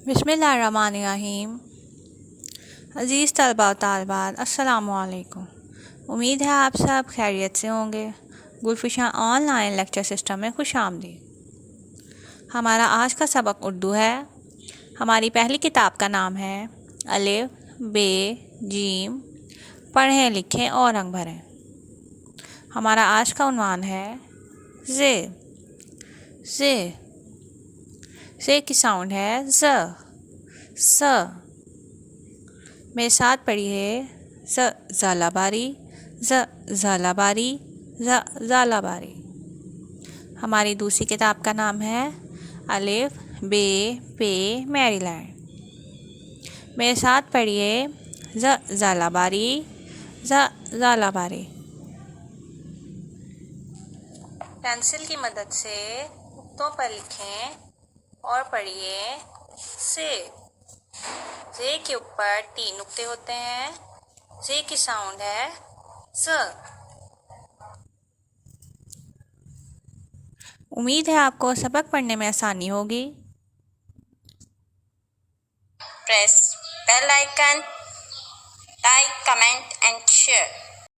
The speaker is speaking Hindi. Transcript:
बिस्मिल्लाहिर्रहमानिर्रहीम। अज़ीज़ तलबा व तालिबात, अस्सलामु अलैकुम। उम्मीद है आप सब खैरियत से होंगे। गुलफिशा ऑनलाइन लेक्चर सिस्टम में खुश आमदीद। हमारा आज का सबक उर्दू है। हमारी पहली किताब का नाम है अलिफ बे जीम, पढ़ें लिखें और रंग भरें। हमारा आज का उन्वान है ज़े। ज़े ज़े की साउंड है ज़। स। मेरे साथ पढ़िए ज़ ज़ालाबारी, ज़ ज़ालाबारी, ज़ ज़ालाबारी। हमारी दूसरी किताब का नाम है अलिफ बे पे मैरीलैंड। मेरे साथ पढ़िए ज़ ज़ालाबारी, ज़ ज़ालाबारी। पेंसिल की मदद से नुक्तों पर लिखें और पढ़िए से। जे के ऊपर 3 नुक्ते होते हैं। जे की साउंड है ज़। उम्मीद है आपको सबक पढ़ने में आसानी होगी। Press bell icon, like, comment and share.